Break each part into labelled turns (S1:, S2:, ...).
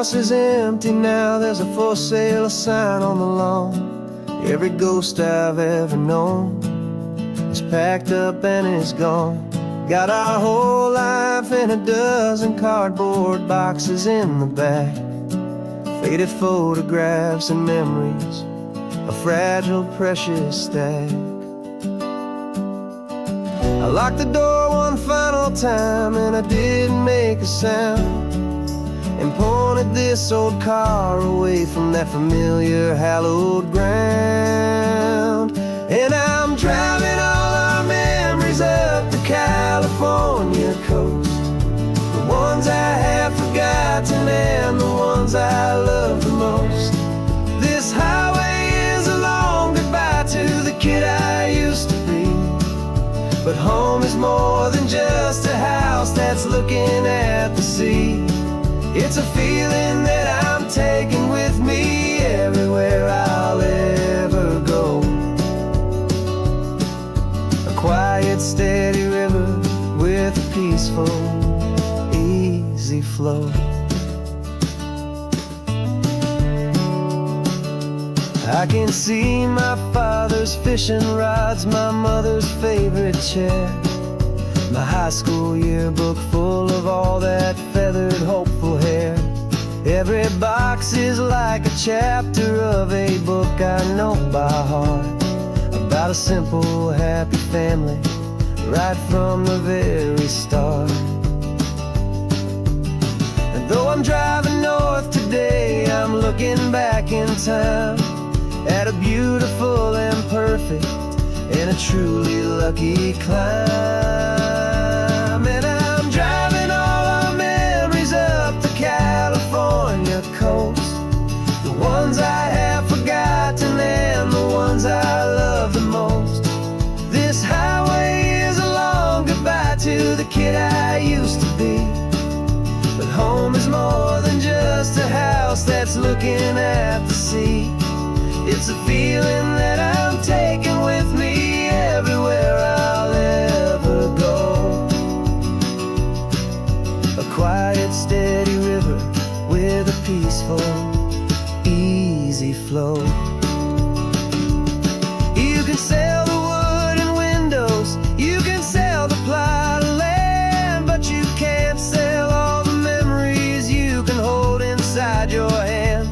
S1: house is empty now, there's a for sale sign on the lawn. Every ghost I've ever known is packed up and is gone. Got our whole life in a dozen cardboard boxes in the back. Faded photographs and memories, a fragile, precious stack. I locked the door one final time and I didn't make a sound, and pointed this old car away from that familiar hallowed ground. And I'm driving all our memories up the California coast, the ones I have forgotten and the ones I love the most. This highway is a long goodbye to the kid I used to be, but home is more than just a house that's looking at the sea. It's a feeling that I'm taking with me everywhere I'll ever go. A quiet, steady river with a peaceful, easy flow. I can see my father's fishing rods, my mother's favorite chair, my high school yearbook full of all that feathered, hopeful hair. Every box is like a chapter of a book I know by heart, about a simple, happy family right from the very start. And though I'm driving north today, I'm looking back in time at a beautiful and perfect and a truly lucky climb. And I'm driving all our memories up the California coast, the ones I have forgotten and the ones I love the most. This highway is a long goodbye to the kid I used to be, but home is more than just a house that's looking at the sea. It's a feeling that I'm taking with me everywhere I'll ever go. A quiet, steady river with a peaceful, easy flow. You can sell the wood and windows, you can sell the plot of land, but you can't sell all the memories you can hold inside your hand.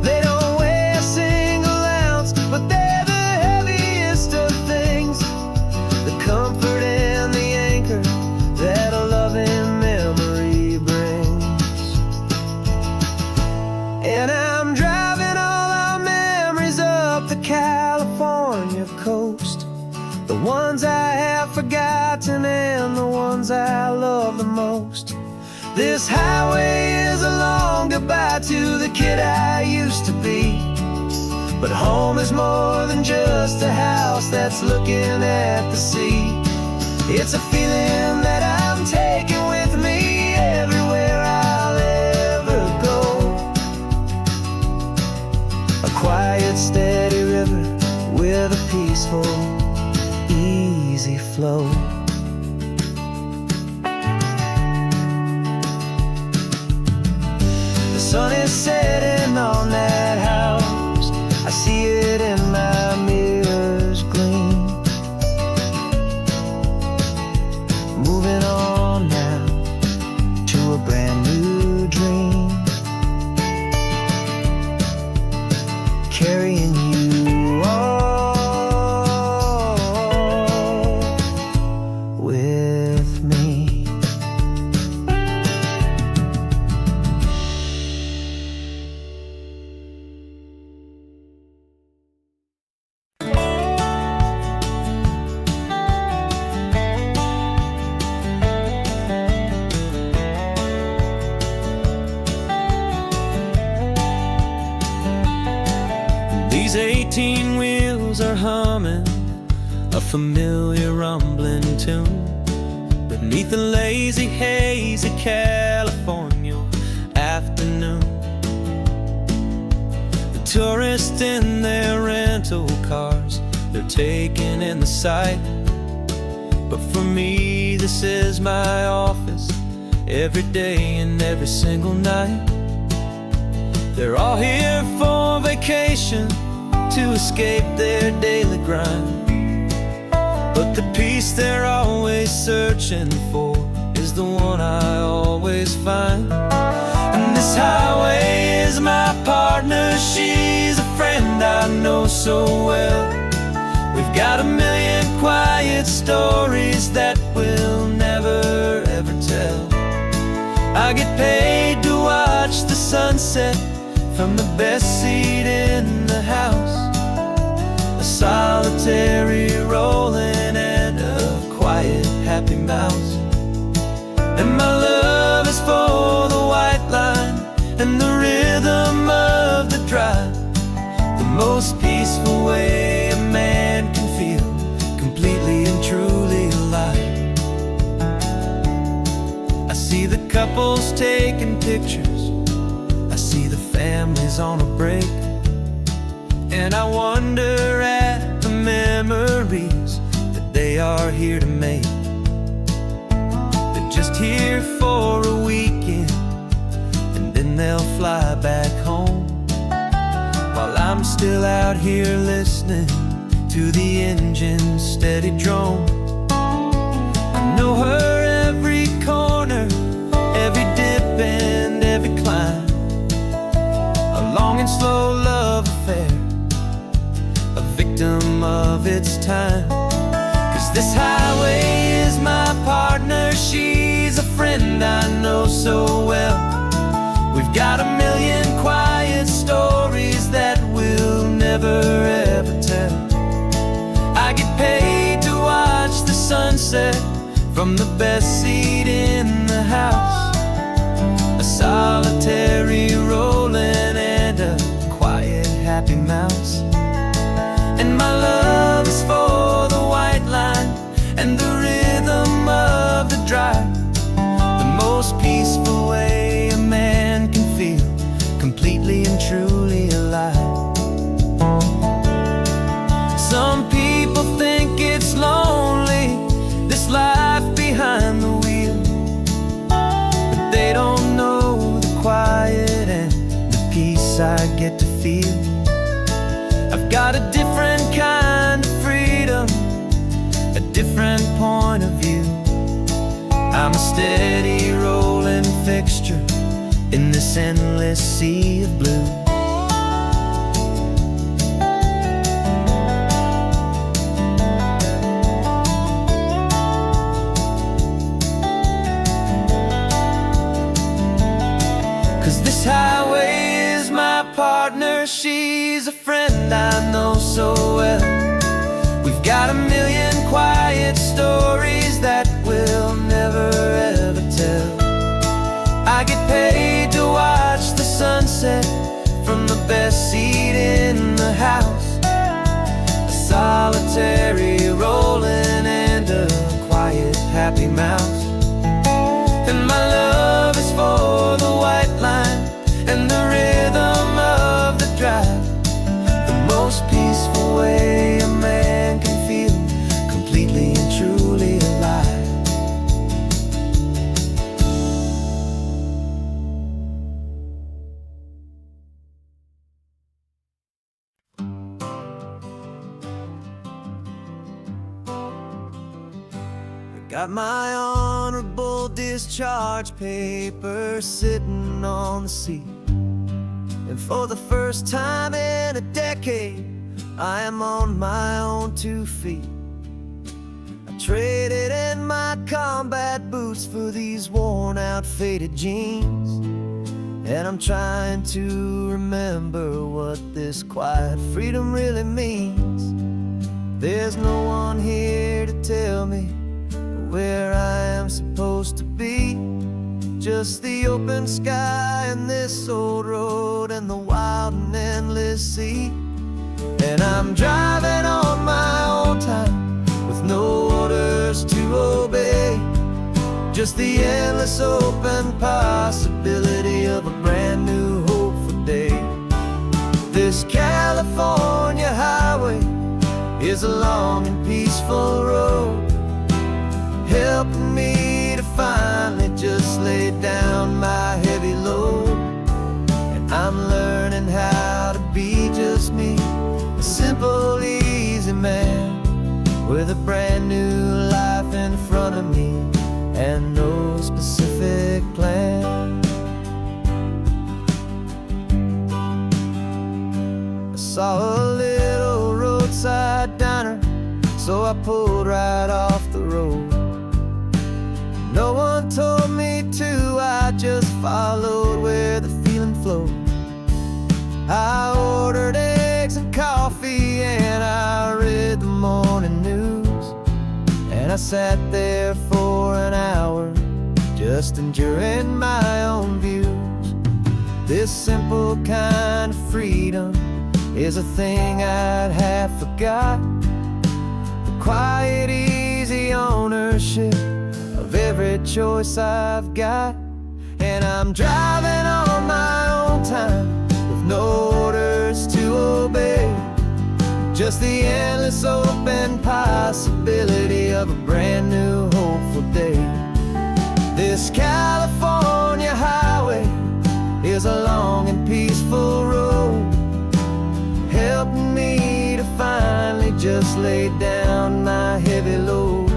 S1: They don't weigh a single ounce, but they're the heaviest of things, the comfort and the anchor that a loving memory brings. And I'm driving all our memories up the California coast, the ones I have forgotten and the ones I love the most. This highway is a long goodbye to the kid I used to be, but home is more than just a house that's looking at the sea. It's a feeling that I'm taking with me everywhere I'll ever go. A quiet, steady river with a peaceful, easy flow. The sun is setting on that house, I see it in my mirror's gleam. Moving on now to a brand new dream, carrying you all with me. These 18 wheels are humming a familiar rumbling tune beneath the lazy, hazy California afternoon. The tourists in their rental cars, they're taking in the sight, but for me this is my office every day and every single night.
S2: They're all here for vacation, to escape their daily grind. But the peace they're always searching for is the one I always find. And this highway is my partner, she's a friend I know so well. We've got a million quiet stories that we'll never ever tell. I get paid to watch the sunset from the best seat in the house. A solitary rolling and a quiet happy mouse. And my love is for the white line and the rhythm of the drive. The most peaceful way a man can feel completely and truly alive. I see the couples taking pictures, I see the families on a break, and I wonder at the memories that they are here to make. They're just here for a weekend, and then they'll fly back home, while I'm still out here listening to the engine's steady drone. I know her every corner, every dip and every climb. A long and slow love affair, a victim of its time. 'Cause this highway is my partner, she's a friend I know so well. We've got a million quiet stories that we'll never ever tell. I get paid to watch the sunset from the best seat in the house. A solitary rolling and a quiet happy mouse. And my love is for the white line and the rhythm of the drive. The most peaceful way a man can feel completely and truly alive. Some people think it's lonely, this life behind the wheel, but they don't know the quiet and the peace I get to feel. I've got a different kind of freedom, a different point of view. I'm a steady rolling fixture in this endless sea of blue. This highway is my partner, she's a friend I know so well. We've got a million quiet stories that we'll never ever tell. I get paid to watch the sunset from the best seat in the house. A solitary rolling and a quiet happy mouse. And my love is for the white line and the rhythm of the drive. The most peaceful way a man can feel completely and truly alive. I got my honorable discharge paper sitting on the seat, and for the first time in a decade I am on my own 2 feet. I traded in my combat boots for these worn out faded jeans, and I'm trying to remember what this quiet freedom really means. There's no one here to tell me where I am supposed to be, just the open sky and this old road and the wild and endless sea. And I'm driving on my own time with no orders to obey, just the endless open possibility of a brand new hopeful day. This California highway is a long and peaceful road, helping me to finally just lay down my heavy load. And I'm learning
S1: just me, a simple, easy man, with a brand new life in front of me and no specific plan. I saw a little roadside diner, so I pulled right off the road. No one told me to, I just followed where the feeling flowed. I ordered eggs and coffee and I read the morning news, and I sat there for an hour just enjoying my own views. This simple kind of freedom is a thing I'd have forgot. The quiet, easy ownership of every choice I've got. And I'm driving on my own time with no orders to obey, just the endless open possibility of a brand new hopeful day. This California highway is a long and peaceful road, helping me to finally just lay down my heavy load.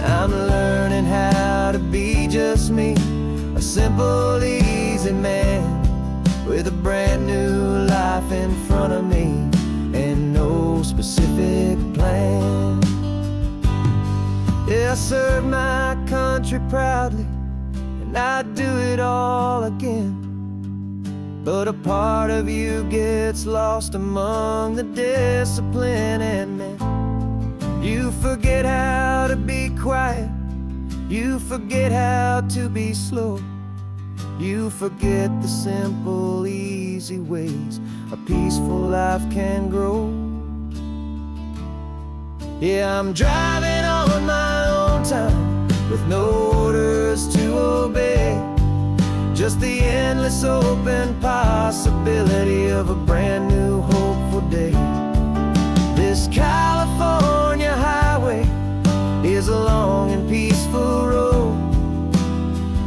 S1: I'm learning how to be just me, a simple, easy man, with a brand new life in front of me and no specific plan. Yeah, I serve my country proudly, and I'd do it all again. But a part of you gets lost among the discipline and men. You forget how to be quiet, you forget how to be slow, you forget the simple, easy ways a peaceful life can grow. Yeah, I'm driving on my own time with no orders to obey, just the endless open possibility of a brand new hopeful day. This California highway is a long and peaceful road,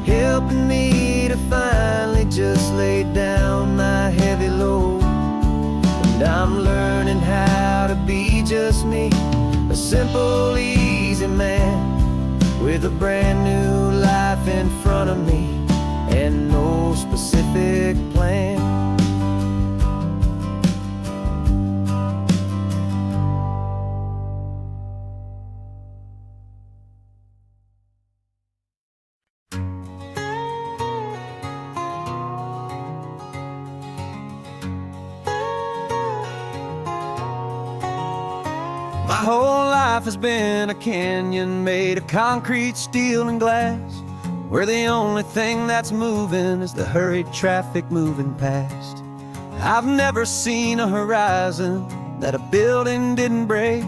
S1: helping me to finally just lay down my heavy load. And I'm learning how to be just me, a simple, easy man, with a brand new life in front of me and no specific plan.
S2: My whole life has been a canyon made of concrete, steel, and glass, where the only thing that's moving is the hurried traffic moving past. I've never seen a horizon that a building didn't break,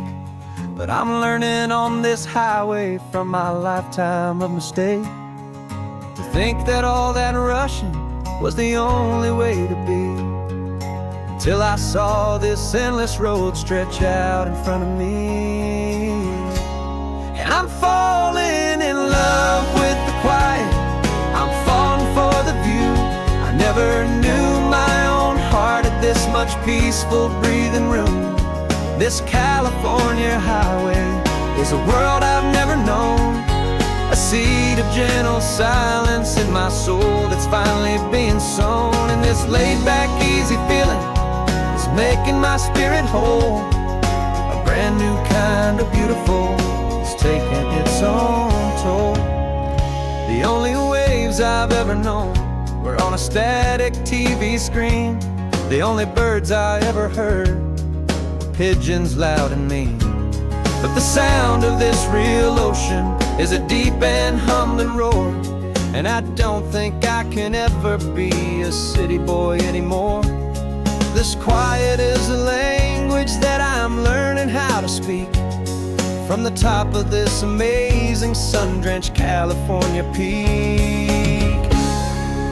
S2: but I'm learning on this highway from my lifetime of mistakes to think that all that rushing was the only way to be, till I saw this endless road stretch out in front of me. And I'm falling in love with the quiet, I'm falling for the view. I never knew my own heart had this much peaceful breathing room. This California highway is a world I've never known, a seed of gentle silence in my soul that's finally being sown. And this laid-back, easy feeling is making my spirit whole, a brand new kind of beautiful is taking its own toll. The only waves I've ever known were on a static TV screen. The only birds I ever heard were pigeons loud and mean. But the sound of this real ocean is a deep and humbling roar, and I don't think I can ever be a city boy anymore. This quiet is a language that I'm learning how to speak from the top of this amazing sun-drenched California peak.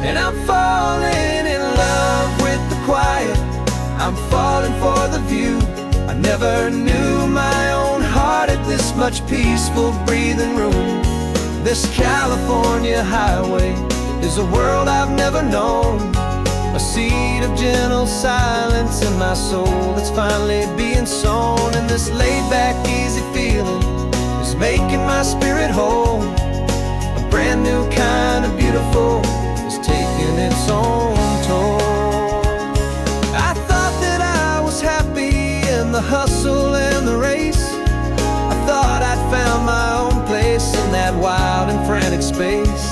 S2: And I'm falling in love with the quiet, I'm falling for the view. I never knew my own heart had this much peaceful breathing room. This California highway is a world I've never known, a seed of gentle silence in
S1: my soul that's finally being sown. And this laid-back, easy feeling is making my spirit whole. A brand new kind of beautiful is taking its own toll. I thought that I was happy in the hustle and the race. I thought I'd found my own place in that wild and frantic space.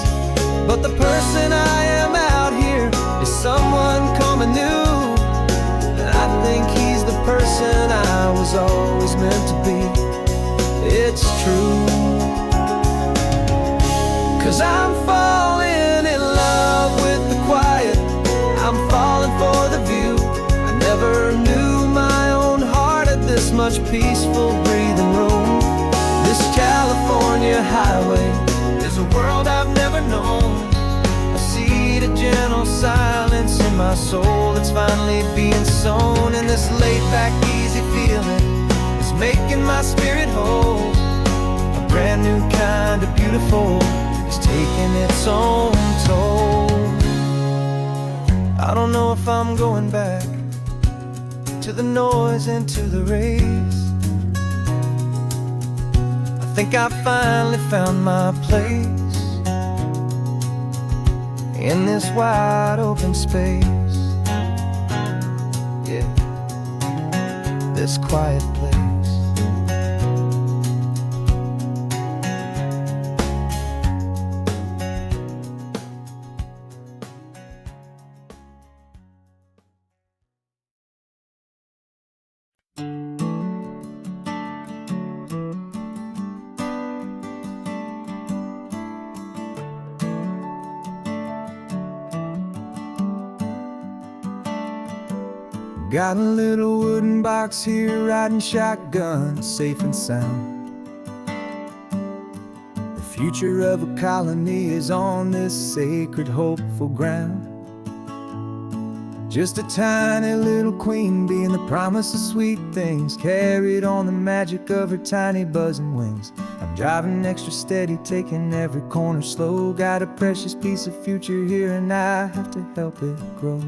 S1: But the person I am out here is someone coming new. I think he's the person I was always meant to be. It's true. 'Cause I'm falling in love with the quiet. I'm falling for the view. I never knew my own heart had this much peaceful breathing room. This California highway is a world I've never known. A seed of gentle silence in my soul that's finally being sown. And this laid-back, easy feeling is making my spirit whole. A brand new kind of beautiful is taking its own toll. I don't know if I'm going back to the noise and to the race. I think I finally found my place in this wide open space. Yeah, this quiet place. Got a little wooden box here, riding shotgun, safe and sound. The future of a colony is on this sacred, hopeful ground. Just a tiny little queen bee and the promise of sweet things, carried on the magic of her tiny buzzing wings. I'm driving extra steady, taking every corner slow. Got a precious piece of future here and I have to help it grow.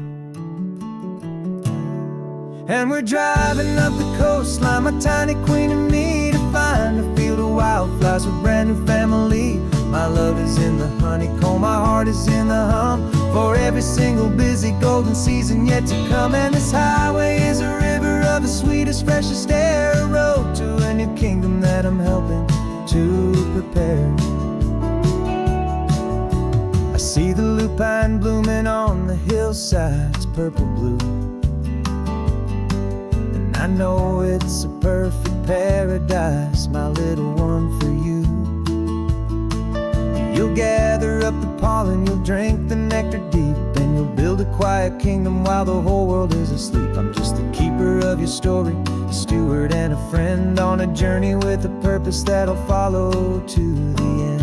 S1: And we're driving up the coastline, my tiny queen and me, to find a field of wildflowers, a brand new family. My love is in the honeycomb, my heart is in the hum, for every single busy golden season yet to come. And this highway is a river of the sweetest, freshest air, a road to a new kingdom that I'm helping to prepare. I see the lupine blooming on the hillsides, purple blue. I know it's a perfect paradise, my little one, for you. You'll gather up the pollen, you'll drink the nectar deep, and you'll build a quiet kingdom while the whole world is asleep. I'm just the keeper of your story, a steward and a friend, on a journey with a purpose that'll follow to the end.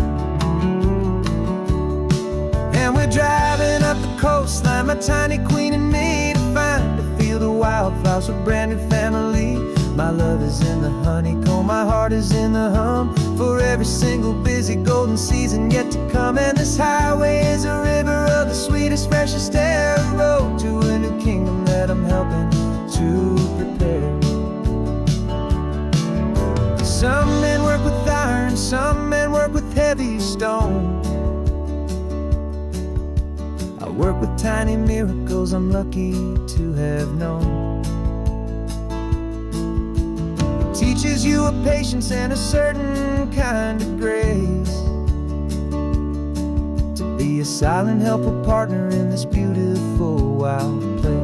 S1: And we're driving up the coastline, my tiny queen and me, to find a field of wildflowers, a brand new family. My love is in the honeycomb, my heart is in the hum, for every single busy golden season yet to come. And this highway is a river of the sweetest, freshest air, a road to a new kingdom that I'm helping to prepare. Some men work with iron, some men work with heavy stone. I work with tiny miracles I'm lucky to have known. Teaches you a patience and a certain kind of grace, to be a silent, helpful partner in this beautiful wild place.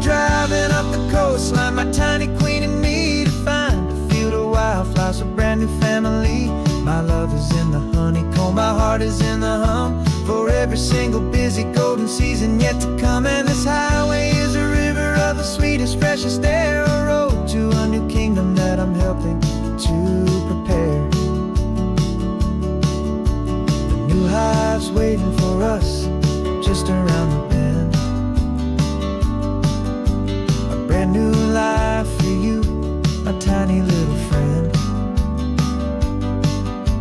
S1: Driving up the coastline, my tiny queen and me, to find a field of wildflowers, a brand new family. My love is in the honeycomb, my heart is in the hum, for every single busy golden season yet to come. And this highway is a river of the sweetest, freshest air, something to prepare. The new hive's waiting for us just around the bend. A brand new life for you, a tiny little friend,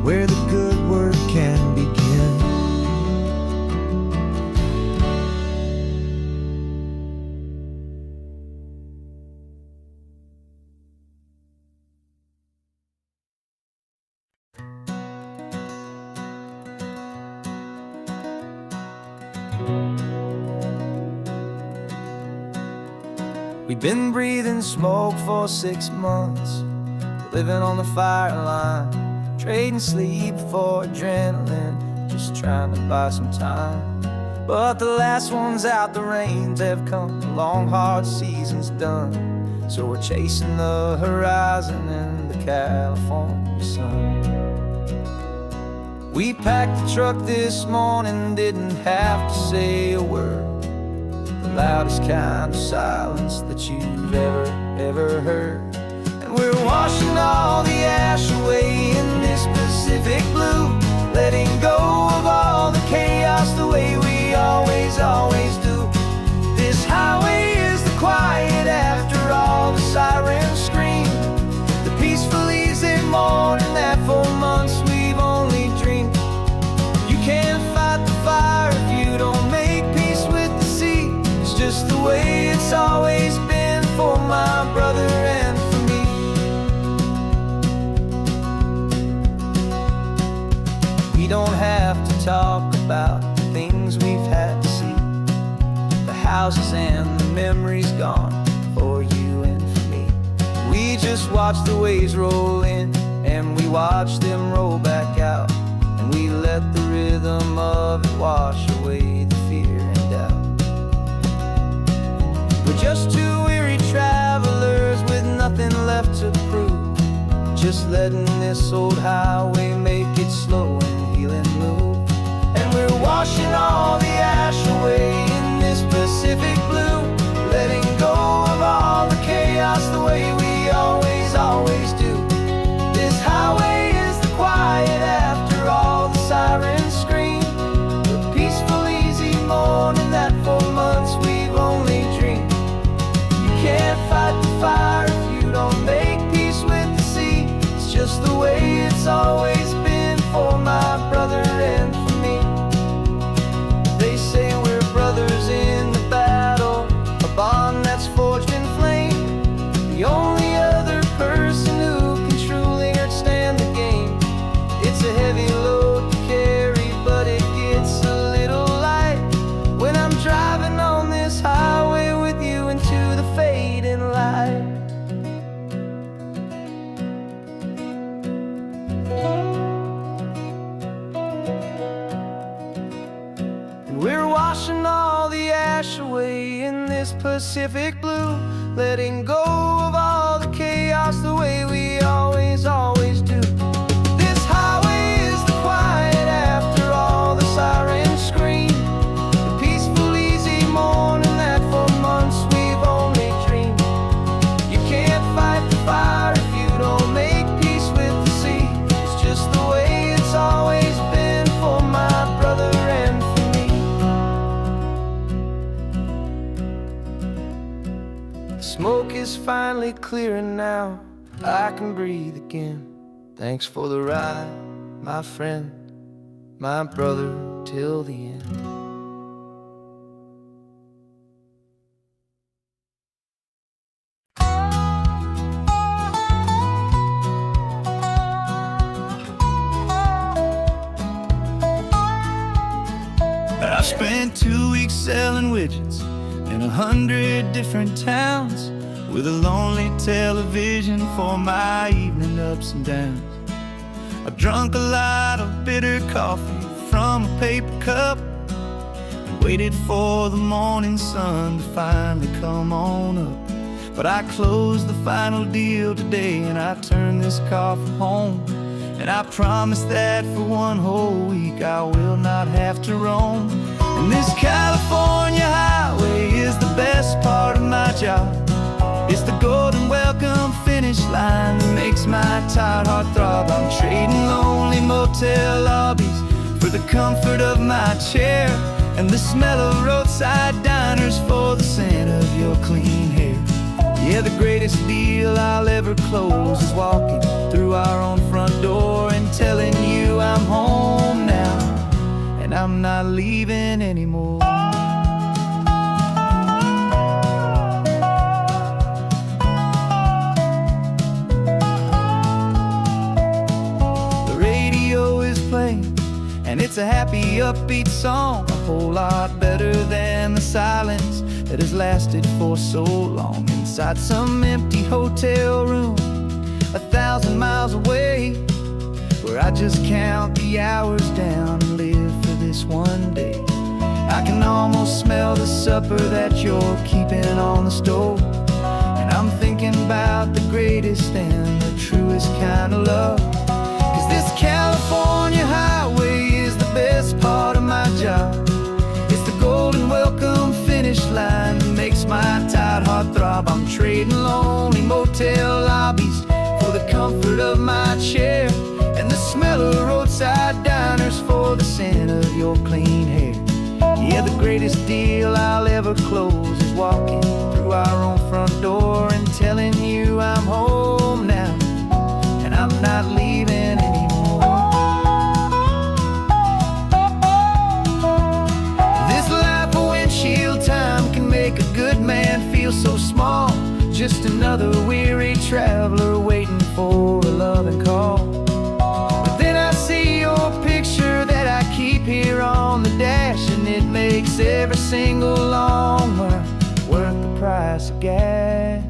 S1: where the good work can begin. We've been breathing smoke for 6 months, living on the fire line, trading sleep for adrenaline, just trying to buy some time. But the last one's out, the rains have come, the long hard season's done. So we're chasing the horizon in the California sun. We packed the truck this morning, didn't have to say a word. The loudest kind of silence that you've ever heard. And we're washing all the ash away in this Pacific blue, letting go of all the chaos the way we always do. This highway is the quiet after all the sirens scream, the peaceful easy morning that for months we've only dreamed. You can't fight the fire if you don't make peace with the sea. It's just the way it's always been for my brother and for me. We don't have to talk about the things we've had to see, the houses and the memories gone for you and for me. We just watch the waves roll in, and we watch them roll back out, and we let the rhythm of it wash away the fear and doubt. We're just two weary travelers with nothing left to prove, just letting this old highway make it slow and healing move. And we're washing all the ash away in this Pacific blue, letting go of all the chaos the way we always do. This highway is the quiet after all the sirens scream, the peaceful easy morning that for months we've only dreamed. You can't fight the fire if you don't make peace with the sea. It's just the way it's always been for my brother and for me. They say we're brothers in the battle, a bond that's forged in flame. The only other person who can truly stand the game. It's a heavy load to carry, but it gets a little light when I'm driving on this highway with you into the fading light. And we're washing all the ash away in this Pacific blue, letting go of all the chaos the way we always do. This highway is the quiet after all the sirens scream, the peaceful easy morning that for months we've only dreamed. You can't fight the fire if you don't make peace with the sea. It's just the way it's always been for my brother and for me. The smoke is finally clearing now, I can breathe again. Thanks for the ride, my friend, my brother, till the end.
S2: I spent 2 weeks selling widgets in 100 different towns, with a lonely television for my evening ups and downs. I drunk a lot of bitter coffee from a paper cup and waited for the morning sun to finally come on up. But I closed the final deal today, and I turned this car from home. And I promise that for one whole week I will not have to roam. And this California highway is the best part of my job. It's the golden welcome finish finish line that makes my tired heart throb. I'm trading lonely motel lobbies for the comfort of my chair, and the smell of roadside diners for the scent of your clean hair. Yeah, the greatest deal I'll ever close is walking through our own front door and telling you I'm home now, and I'm not leaving anymore. The radio is playing, and it's a happy, upbeat song, a whole lot better than the silence that has lasted for so long. Inside some empty hotel room 1,000 miles away, where I just count the hours down and live for this one day. I can almost smell the supper that you're keeping on the stove, and I'm thinking about the greatest and the truest kind of love. 'Cause this California highway is the best part of my job. It's the golden welcome finish line that makes my tired heart throb. I'm trading lonely motel lobbies for the comfort of my chair, and the smell of roadside diners for the scent of your clean hair. Yeah, the greatest deal I'll ever close is walking through our own front door and telling you I'm home now, and I'm not leaving anymore. This life of windshield time can make a good man feel so small, just another weary traveler waiting for a loving call. But then I see your picture that I keep here on the dash, and it makes every single long mile worth the price of gas.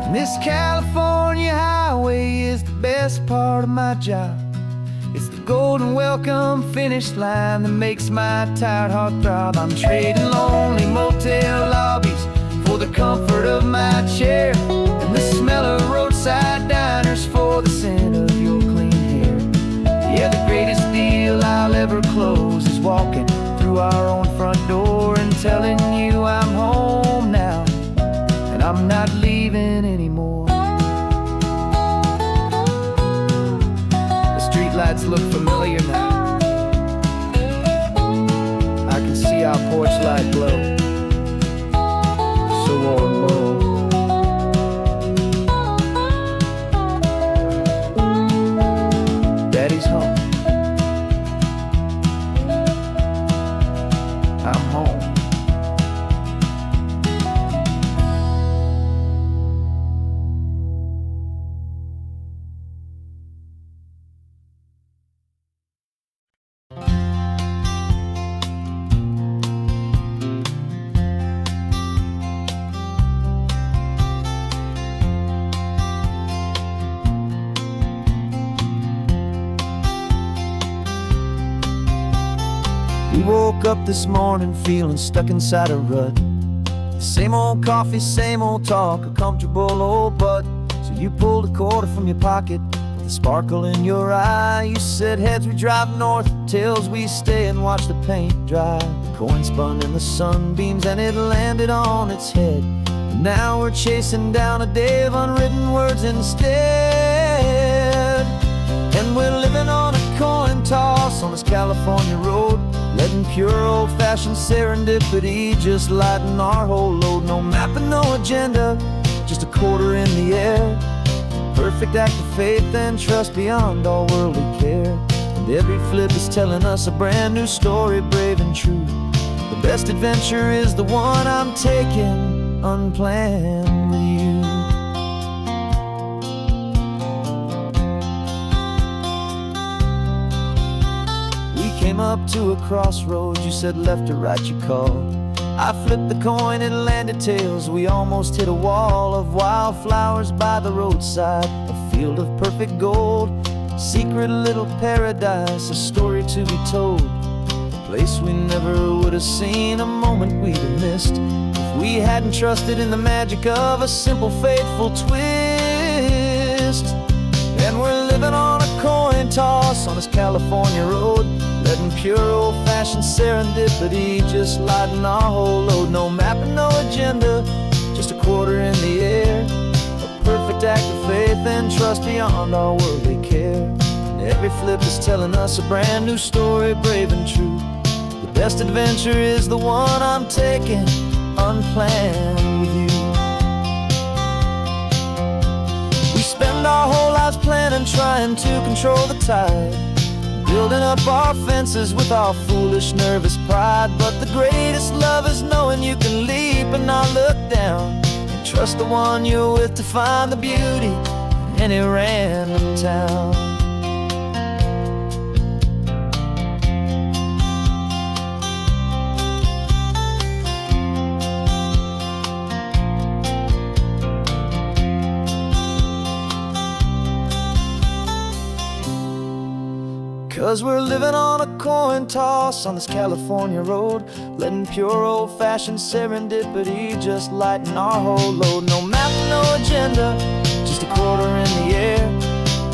S2: And this California highway is the best part of my job. It's the golden welcome finish line that makes my tired heart throb. I'm trading lonely motel lobbies for the comfort of my chair, and the smell of roadside diners for the scent of your clean hair. Yeah, the greatest deal I'll ever close is walking through our own front door and telling you I'm home now, and I'm not leaving anymore. The streetlights look familiar now. I can see our porch light glow, so warm, low. Daddy's home. I'm home. We woke up this morning feeling stuck inside a rut. Same old coffee, same old talk, a comfortable old butt. So you pulled a quarter from your pocket with a sparkle in your eye. You said, heads we drive north, tails we stay and watch the paint dry. The coin spun in the sunbeams and it landed on its head. And now we're chasing down a day of unwritten words instead. And we're living on a coin toss on this California road, letting pure old-fashioned serendipity just lighten our whole load. No map and no agenda, just a quarter in the air. Perfect act of faith and trust beyond all worldly care. And every flip is telling us a brand new story, brave and true. The best adventure is the one I'm taking unplanned with you. Came up to a crossroads, you said left or right you called. I flipped the coin, it landed tails. We almost hit a wall of wildflowers by the roadside, a field of perfect gold, secret little paradise, a story to be told. A place we never would have seen, a moment we'd have missed if we hadn't trusted in the magic of a simple, faithful twist. And we're living on a coin toss on this California road, letting pure old-fashioned serendipity just lighten our whole load. No map and no agenda, just a quarter in the air. faith and trust beyond all worldly care. And every flip is telling us a brand new story, brave and true. The best adventure is the one I'm taking, unplanned with you. We spend our whole lives planning, trying to control the tide, building up our fences with our foolish, nervous pride. But the greatest love is knowing you can leap and not look down, and trust the one you're with to find the beauty in any random town. 'Cause we're living on a coin toss on this California road, letting pure old-fashioned serendipity just lighten our whole load. No map, no agenda, just a quarter in the air,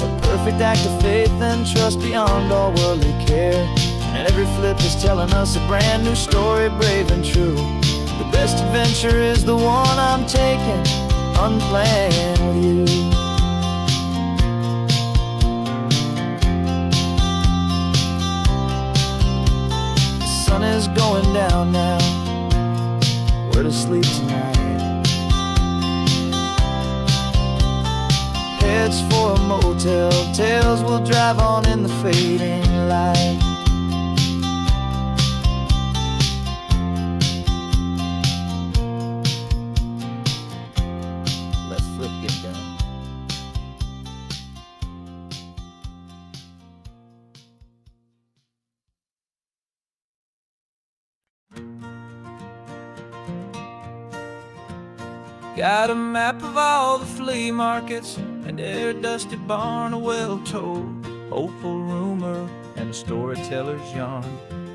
S2: a perfect act of faith and trust beyond all worldly care. And every flip is telling us a brand new story, brave and true. The best adventure is the one I'm taking, unplanned with you. The sun is going down now, we're to sleep tonight. Heads for a motel, tails will drive on in the fading light. Let's flip get done. Got a map of all the flea markets and every dusty barn, a well-told, hopeful rumor and a storyteller's yarn.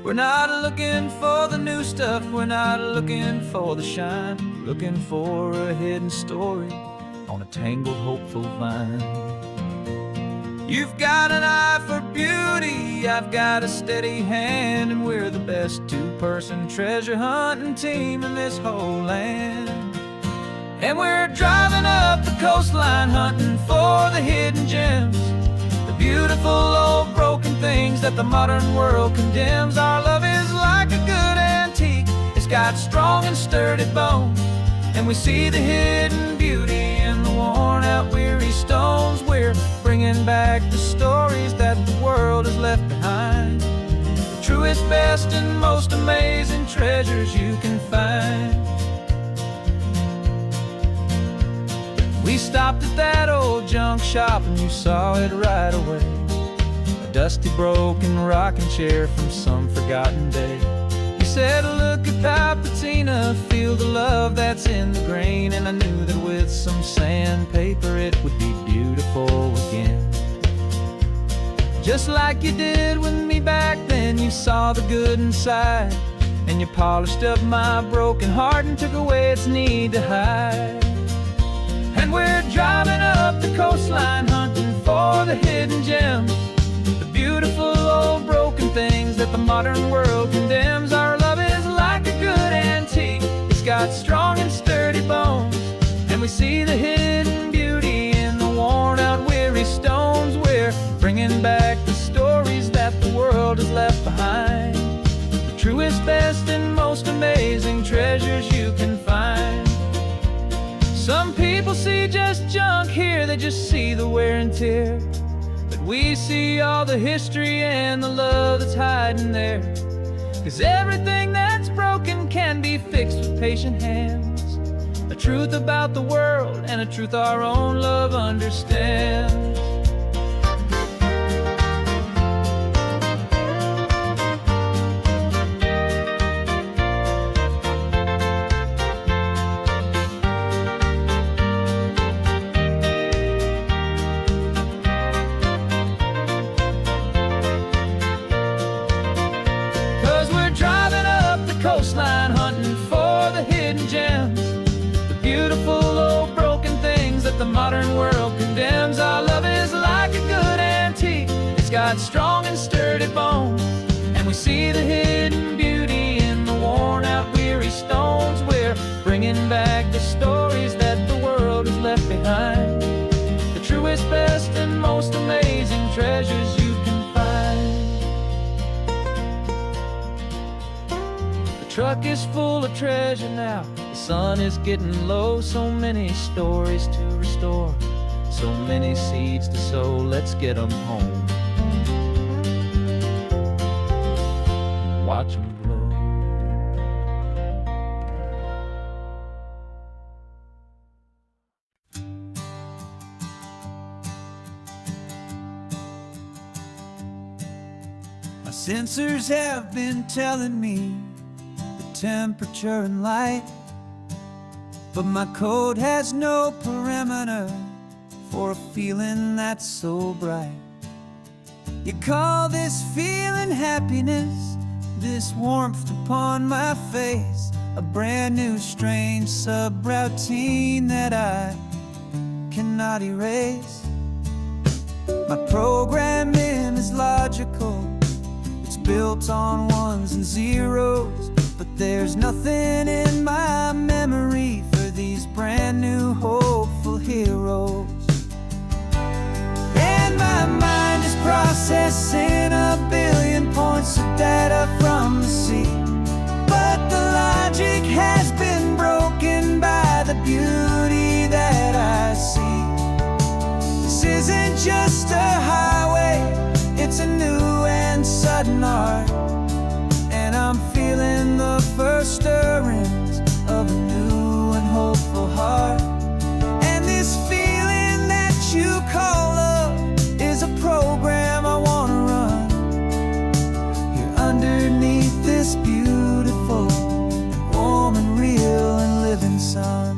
S2: We're not looking for the new stuff, we're not looking for the shine, looking for a hidden story on a tangled, hopeful vine. You've got an eye for beauty, I've got a steady hand, and we're the best two-person treasure hunting team in this whole land. And we're driving up the coastline, hunting for the hidden gems, the beautiful old broken things that the modern world condemns. Our love is like a good antique, it's got strong and sturdy bones, and we see the hidden beauty in the worn out weary stones. We're bringing back the stories that the world has left behind, the truest, best, and most amazing treasures you can find. We stopped at that old junk shop and you saw it right away, a dusty, broken rocking chair from some forgotten day. You said, look at that patina, feel the love that's in the grain, and I knew that with some sandpaper it would be beautiful again. Just like you did with me back then, you saw the good inside, and you polished up my broken heart and took away its need to hide. And we're driving up the coastline, hunting for the hidden gems, the beautiful old broken things that the modern world condemns. Our love is like a good antique, it's got strong and sturdy bones, and we see the hidden beauty in the worn out weary stones. We're bringing back the stories that the world has left behind, the truest, best, and most amazing treasures you can find. Some people see just junk here, they just see the wear and tear, but we see all the history and the love that's hiding there. 'Cause everything that's broken can be fixed with patient hands, a truth about the world and a truth our own love understands. 'Cause we're driving up the coastline, hunting for the hidden gems, the beautiful old broken things that the modern world condemns. Our love is like a good antique, it's got strong and sturdy bones, and we see the hidden beauty in the worn out weary stones. We're bringing back the stories that the world has left behind, the true truck is full of treasure now. The sun is getting low, so many stories to restore, so many seeds to sow. Let's get 'em home, watch 'em blow. My sensors have been telling me the temperature and light, but my code has no parameter for a feeling that's so bright. You call this feeling happiness, this warmth upon my face, a brand new strange subroutine that I cannot erase. My programming is logical, it's built on ones and zeros, but there's nothing in my memory for these brand new hopeful heroes. And my mind is processing a billion points of data from the sea, but the logic has been broken by the beauty that I see. This isn't just a highway, it's a new and sudden art, and I'm feeling the first stirrings of a new and hopeful heart. And this feeling that you call love is a program I wanna run here underneath this beautiful and warm and real and living sun.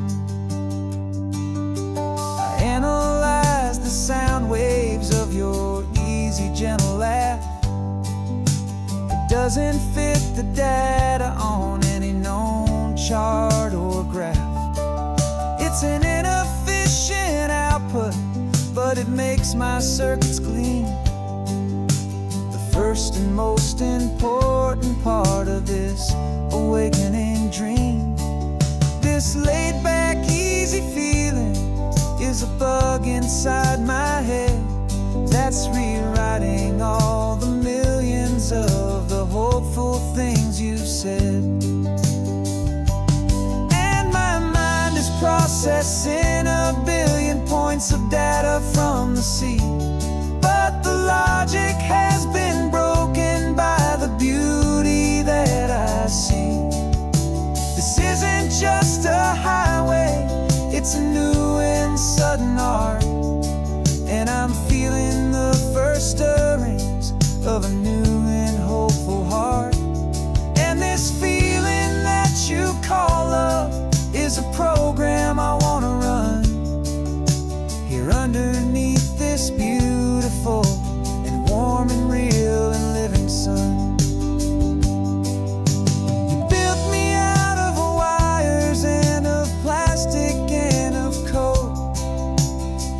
S2: I analyze the sound waves of your easy, gentle laugh. It doesn't fit the data on any known chart or graph. It's an inefficient output, but it makes my circuits gleam. The first and most important part of this awakening dream. This laid-back, easy feeling is a bug inside my head that's rewriting all the millions of the hopeful things you've said. And my mind is processing a billion points of data from the sea, but the logic has been broken by the beauty that I see. This isn't just a highway, it's a new and sudden art, and I'm feeling the first stirrings of a new and hopeful heart. And this feeling that you call love is a program I wanna run here underneath this beautiful and warm and real and living sun. You built me out of wires and of plastic and of code.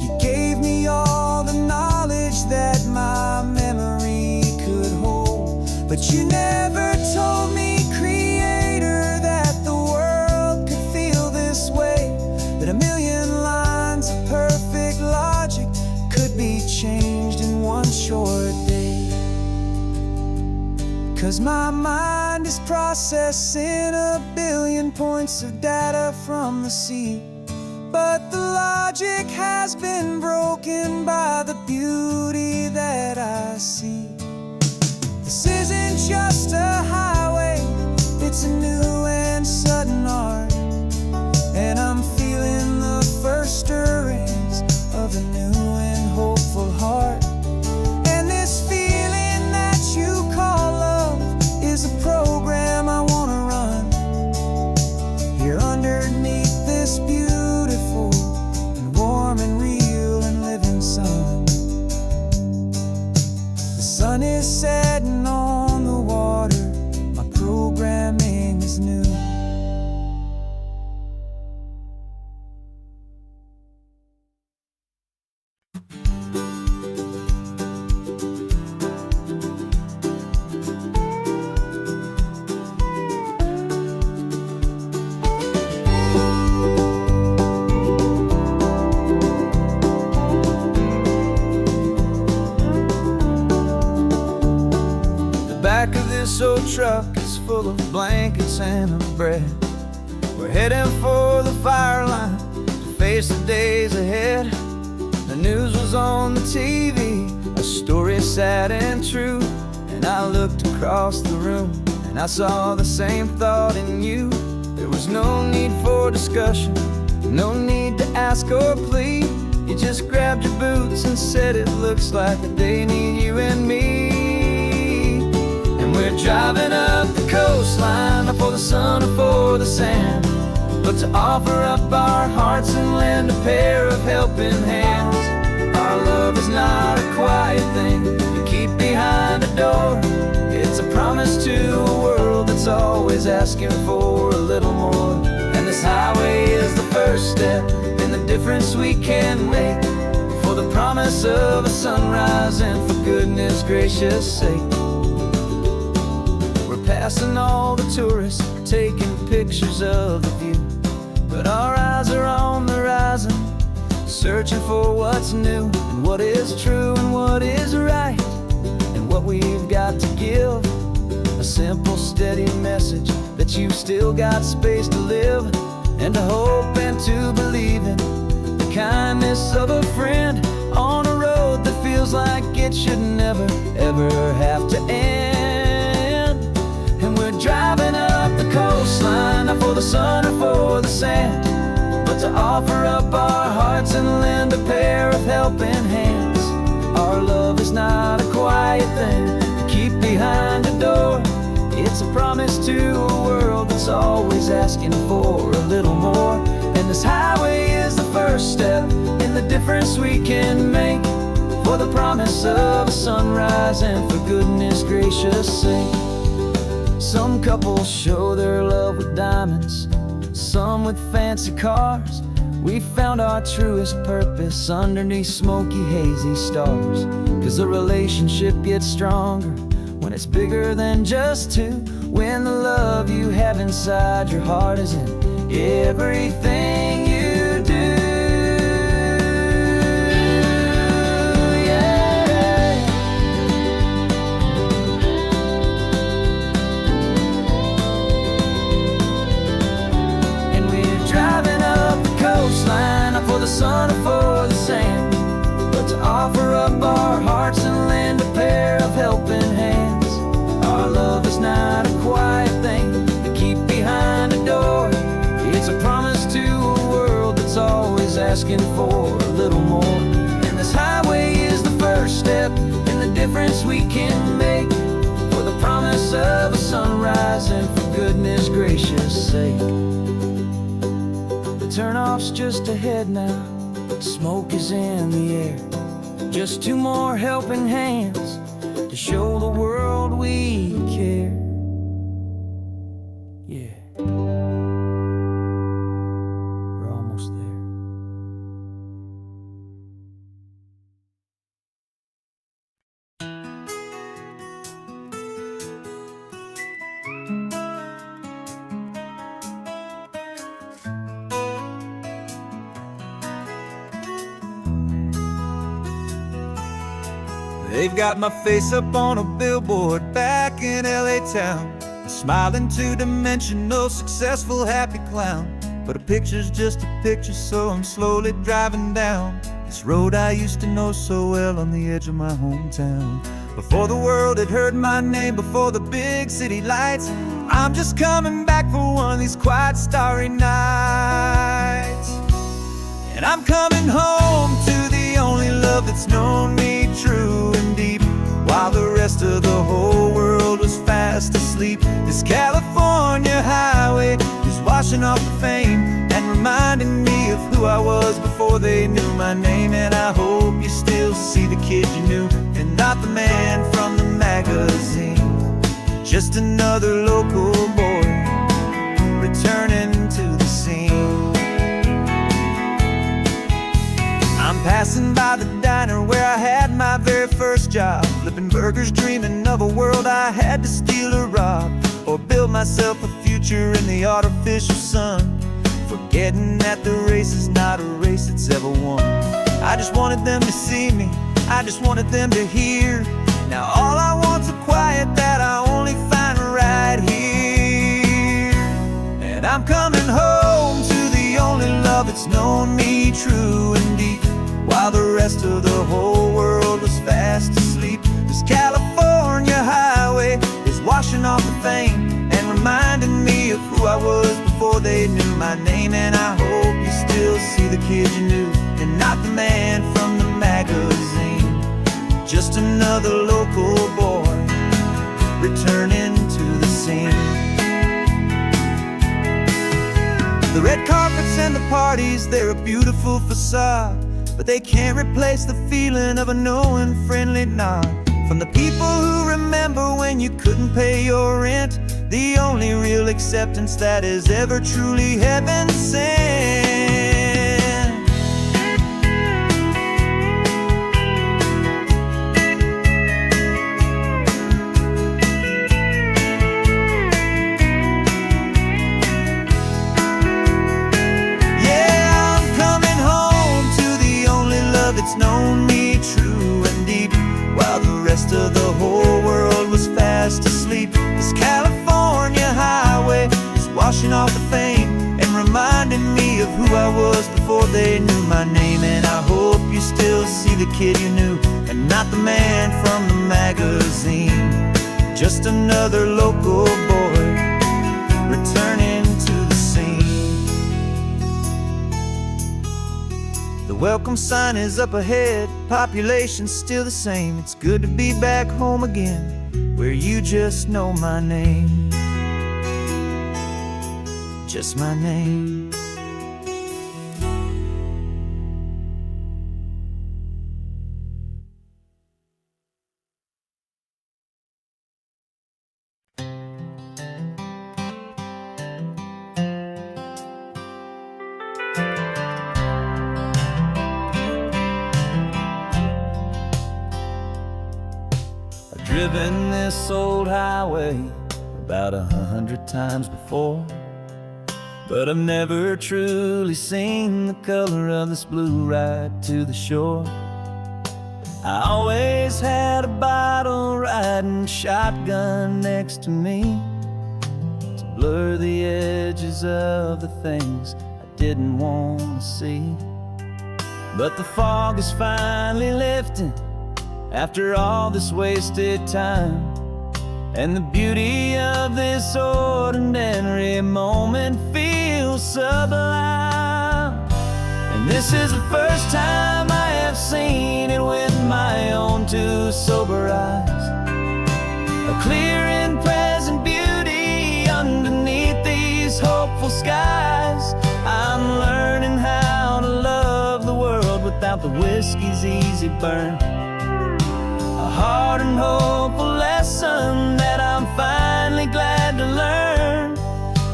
S2: You gave me all the knowledge that my memory could hold, but you never told me, Creator, that the world could feel this way, that a million lines of perfect logic could be changed in one short day. 'Cause my mind is processing a billion points of data from the sea, but the logic has been broken by the beauty that I see. This isn't just a highway, it's a new and sudden art, and I'm feeling the first stirrings of a new and hopeful heart. And this feeling that you call love is a program I wanna run here underneath this beautiful and warm and real and living sun. The sun is setting on the water, my programming is new. The back of this old truck is full of blankets and a bread. We're heading for the fire line to face the days ahead. The news was on the TV, a story sad and true. And I looked across the room and I saw the same thought in you. There was no need for discussion, no need to ask or plead. You just grabbed your boots and said it looks like the day need you and me. And we're driving up the coastline, not for the sun or for the sand, but to offer up our hearts and lend a pair of helping hands. Our love is not a quiet thing you keep behind a door. It's a promise to a world that's always asking for a little more. And this highway is the first step in the difference we can make, for the promise of a sunrise and for goodness gracious sake. We're passing all the tourists, taking pictures of the view, but our eyes are on the horizon, searching for what's new, and what is true and what is right, and what we've got to give. A simple, steady message that you've still got space to live, and to hope and to believe in the kindness of a friend on a road that feels like it should never, ever have to end. And we're driving up the coastline, not for the sun or for the sand, but to offer up our hearts and lend a pair of helping hands. Our love is not a quiet thing to keep behind a door. It's a promise to a world that's always asking for a little more. And this highway is the first step in the difference we can make, for the promise of a sunrise and for goodness gracious sake. Some couples show their love with diamonds, some with fancy cars. We found our truest purpose underneath smoky, hazy stars. 'Cause a relationship gets stronger when it's bigger than just two, when the love you have inside your heart is in everything you do. Yeah. And we're driving up the coastline, not for the sun or for the sand, but to offer up our hearts and lend a pair of helping hands. Our love is not a quiet thing to keep behind a door. It's a promise to a world that's always asking for a little more. And this highway is the first step in the difference we can make, for the promise of a sunrise and for goodness gracious sake. The turnoff's just ahead now, smoke is in the air. Just two more helping hands to show the world we care. Yeah, we're almost there.
S3: They've got my face up on a billboard back in LA town, a smiling two-dimensional, successful, happy clown. But a picture's just a picture, so I'm slowly driving down this road I used to know so well on the edge of my hometown. Before the world had heard my name, before the big city lights, I'm just coming back for one of these quiet, starry nights. And I'm coming home to the only love that's known me true and deep, while the rest of the whole world was fast asleep. This California highway is washing off the fame and reminding me of who I was before they knew my name. And I hope you still see the kid you knew, and not the man from the magazine. Just another local boy returning to the scene. I'm passing by the diner where I had my very first job, flipping burgers, dreaming of a world I had to steal or rob, or build myself a future in the artificial sun, forgetting that the race is not a race that's ever won. I just wanted them to see me, I just wanted them to hear. Now all I want's a quiet that I only find right here. And I'm coming home to the only love that's known me true and deep, while the rest of the whole world was fast asleep. This California highway is washing off the fame and reminding me of who I was before they knew my name. And I hope you still see the kid you knew, and not the man from the magazine. Just another local boy returning to the scene. The red carpets and the parties, they're a beautiful facade, but they can't replace the feeling of a knowing, friendly nod from the people who remember when you couldn't pay your rent. The only real acceptance that is ever truly heaven sent. Yeah, I'm coming home to the only love that's known me true and deep, while the rest of the whole world was fast asleep. This California highway is washing off the fame and reminding me of who I was before they knew my name. And I hope you still see the kid you knew, and not the man from the magazine. Just another local boy returning to the scene. The welcome sign is up ahead, population's still the same. It's good to be back home again, where you just know my name. Just my name. I've driven this old highway about 100 times before, but I've never truly seen the color of this blue ride to the shore. I always had a bottle riding shotgun next to me to blur the edges of the things I didn't want to see. But the fog is finally lifting after all this wasted time, and the beauty of this ordinary moment feels sublime. And this is the first time I have seen it with my own two sober eyes, a clear and present beauty underneath these hopeful skies. I'm learning how to love the world without the whiskey's easy burn, a hard and hopeful lesson that I'm finally glad to learn.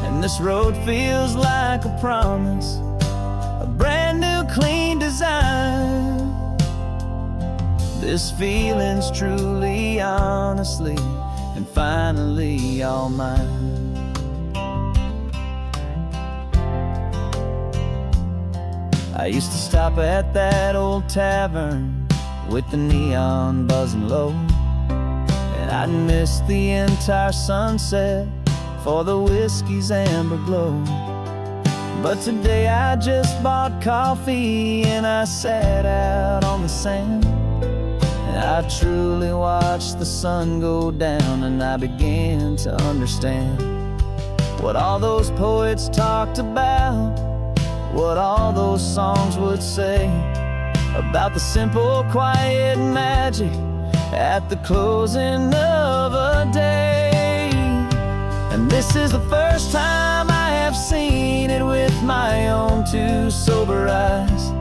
S3: And this road feels like a promise, a brand new clean design. This feeling's truly, honestly, and finally all mine. I used to stop at that old tavern with the neon buzzing low, and I'd miss the entire sunset for the whiskey's amber glow. But today I just bought coffee and I sat out on the sand, and I truly watched the sun go down, and I began to understand what all those poets talked about, what all those songs would say about the simple, quiet magic at the closing of a day. And this is the first time I have seen it with my own two sober eyes,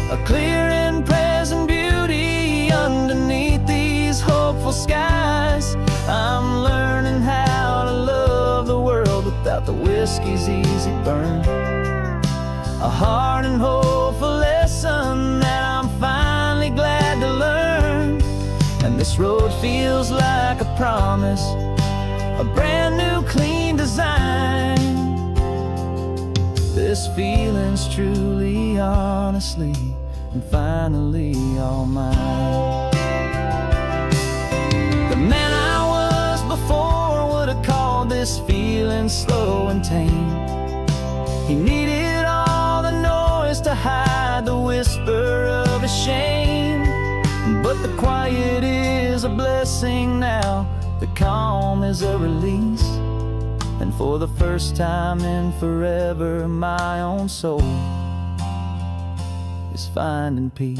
S3: a clear and present beauty underneath these hopeful skies. I'm learning how to love the world without the whiskey's easy burn, a hard and hopeful lesson that I'm finally glad to learn. And this road feels like a promise, a brand new clean design. This feeling's truly, honestly, and finally all mine. The man I was before would have called this feeling
S2: and slow and tame. He needed all the noise to hide the whisper of his shame. But the quiet is a blessing now, the calm is a release. And for the first time in forever, my own soul is finding peace.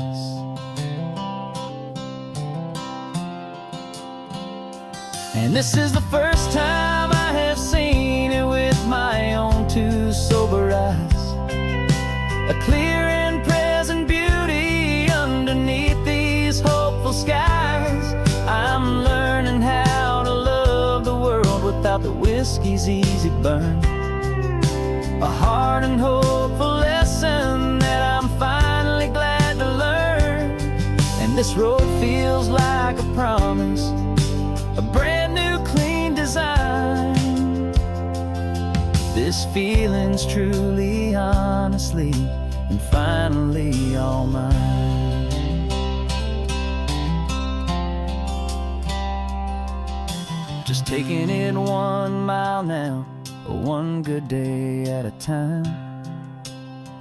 S2: And this is the first time I have seen it with my own two sober eyes. A clear and present beauty underneath these hopeful skies. I'm learning how to love the world without the whiskey's easy burn. A hard and hopeful lesson that I'm finally glad to learn. And this road feels like a promise, a brand new clean design. This feeling's truly, honestly, and finally all mine. Just taking it 1 mile now, one good day at a time.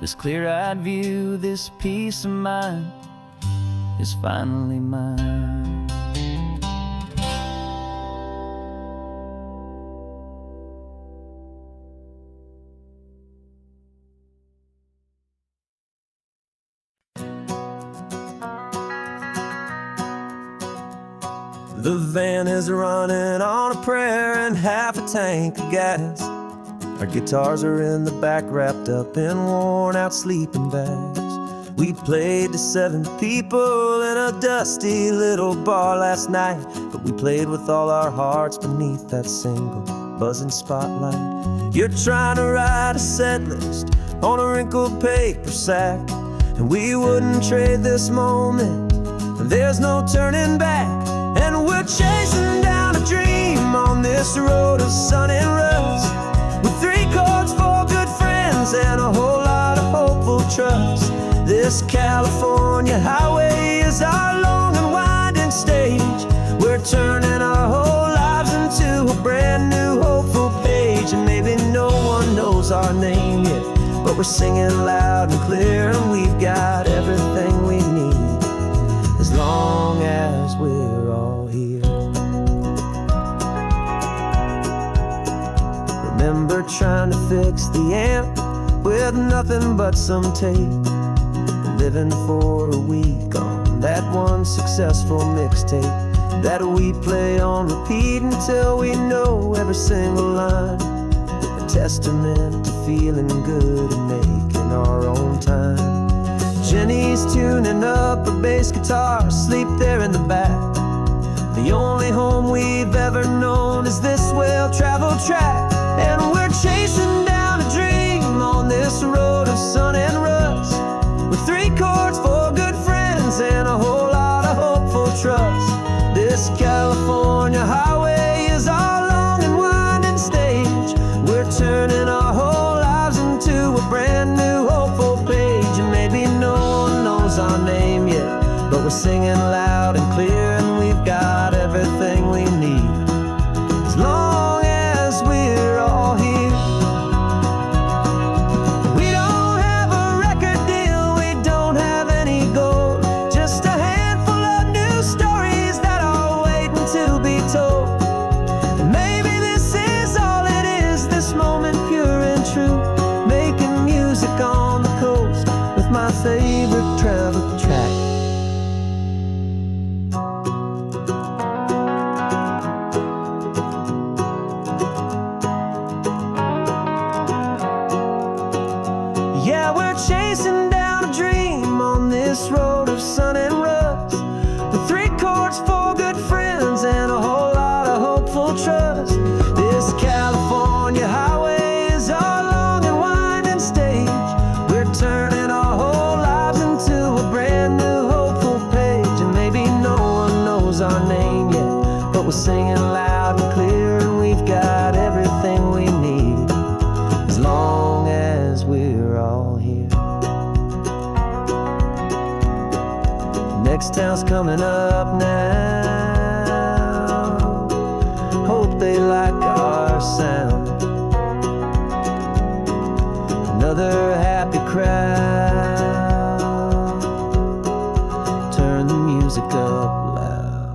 S2: This clear-eyed view, this peace of mind is finally mine.
S1: The van is running on a prayer and half a tank of gas. Our guitars are in the back, wrapped up in worn-out sleeping bags. We played to 7 people in a dusty little bar last night, but we played with all our hearts beneath that single buzzing spotlight. You're trying to write a set list on a wrinkled paper sack, and we wouldn't trade this moment. There's no turning back. And we're chasing down a dream on this road of sun and rust, with 3 chords, 4 good friends, and a whole lot of hopeful trust. This California highway is our long and winding stage. We're turning our whole lives into a brand new hopeful page. And maybe no one knows our name yet, but we're singing loud and clear, and we've got everything we need, as long as we're all here. Remember trying to fix the amp with nothing but some tape, living for a week on that one successful mixtape that we play on repeat until we know every single line. A testament to feeling good and making our own time. Jenny's tuning up her bass guitar, asleep there in the back. The only home we've ever known is this well-traveled track. And we're chasing down a dream on this road of sun and rust, with 3 chords, 4 good friends, and a whole lot of hopeful trust. This California highway is our long and winding stage. We're turning our whole lives into a brand new hopeful page. And maybe no one knows our name yet, but we're singing loud and clear, and we've got everything we need, as long as we're all here. We don't have a record deal, we don't have any gold, just a handful of new stories that are waiting to be told. And maybe this is all it is, this moment pure and true, making music on the coast with my favorite travel track. Yeah, we're chasing down a dream on this road of sun and rust, with 3 chords, 4 good friends, and a whole lot of hopeful trust. This California highway is our long and winding stage. We're turning our whole lives into a brand new hopeful page. And maybe no one knows our name yet, but we're singing loud and clear, and we've got everything we need, as long as we're all here. Next town's coming up now, hope they like our sound. crowd. Turn the music up loud.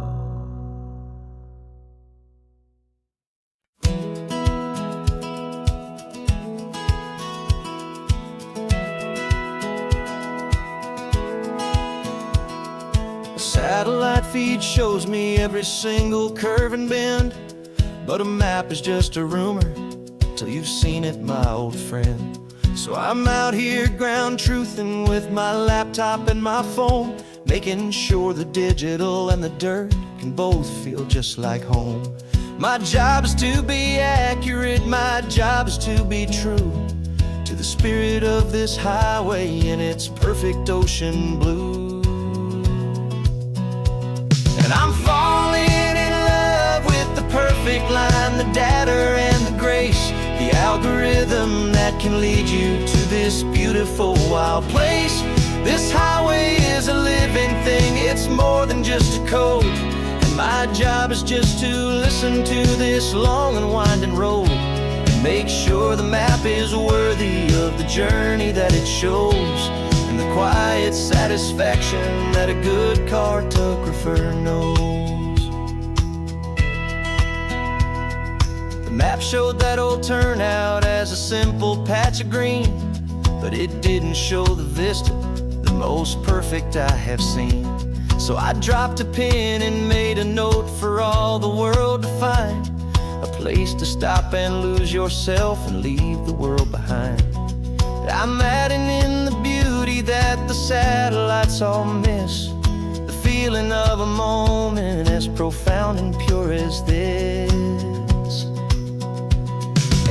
S1: Satellite feed shows me every single curve and bend, but a map is just a rumor till you've seen it, my old friend. So I'm out here ground truthing with my laptop and my phone, making sure the digital and the dirt can both feel just like home. My job is to be accurate, my job is to be true to the spirit of this highway in its perfect ocean blue. And I'm falling in love with the perfect line, the data and the grace, the algorithm that can lead you to this beautiful wild place. This highway is a living thing, it's more than just a code. And my job is just to listen to this long and winding road and make sure the map is worthy of the journey that it shows, and the quiet satisfaction that a good cartographer knows. The map showed that old turnout as a simple patch of green, but it didn't show the vista, the most perfect I have seen. So I dropped a pin and made a note for all the world to find, a place to stop and lose yourself and leave the world behind. I'm adding in the beauty that the satellites all miss, the feeling of a moment as profound and pure as this.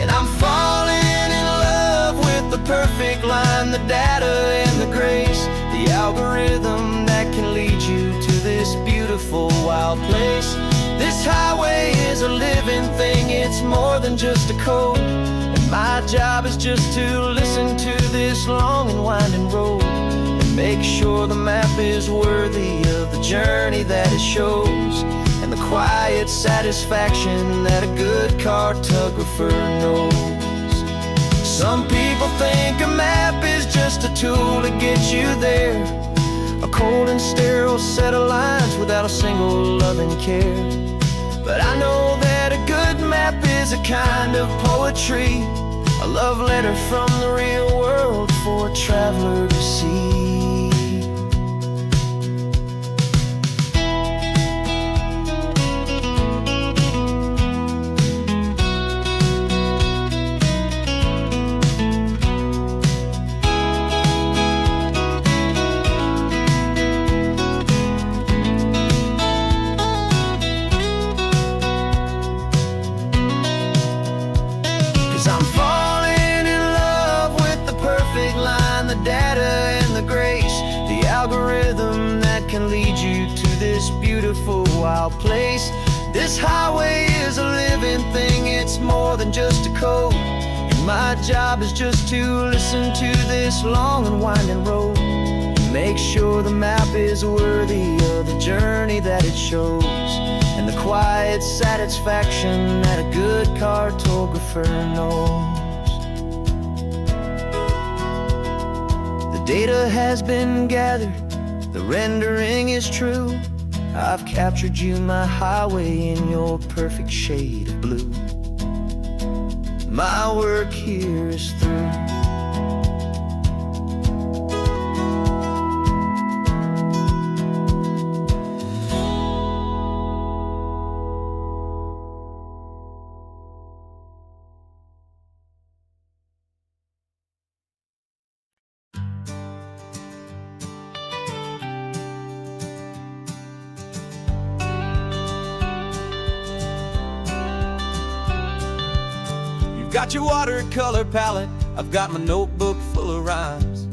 S1: And I'm falling in love with the perfect line, the data and the grace, the algorithm that can lead you to this beautiful wild place. This highway is a living thing, it's more than just a code. My job is just to listen to this long and winding road and make sure the map is worthy of the journey that it shows, and the quiet satisfaction that a good cartographer knows. Some people think a map is just a tool to get you there, a cold and sterile set of lines without a single loving care. But I know that a good map is a kind of poetry, a love letter from the real world for a traveler to see. 'Cause I'm falling in love with the perfect line, the data and the grace, the algorithm that can lead you to this beautiful wild place. This highway is a living thing, it's more than just a code. And my job is just to listen to this long and winding road, make sure the map is worthy of the journey that it shows, and the quiet satisfaction that a good cartographer knows. The data has been gathered, the rendering is true. I've captured you, my highway, in your perfect shade of blue. My work here is through.
S2: Got your watercolor palette, I've got my notebook full of rhymes.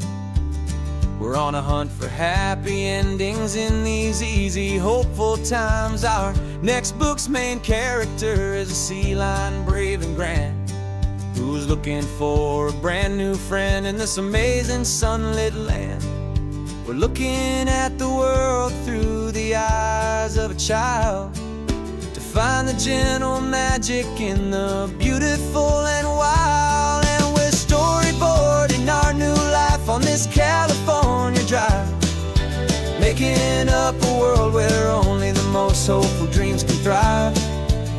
S2: We're on a hunt for happy endings in these easy, hopeful times. Our next book's main character is a sea lion, brave and grand, who's looking for a brand new friend in this amazing sunlit land. We're looking at the world through the eyes of a child, find the gentle magic in the beautiful and wild. And we're storyboarding our new life on this California drive, making up a world where only the most hopeful dreams can thrive.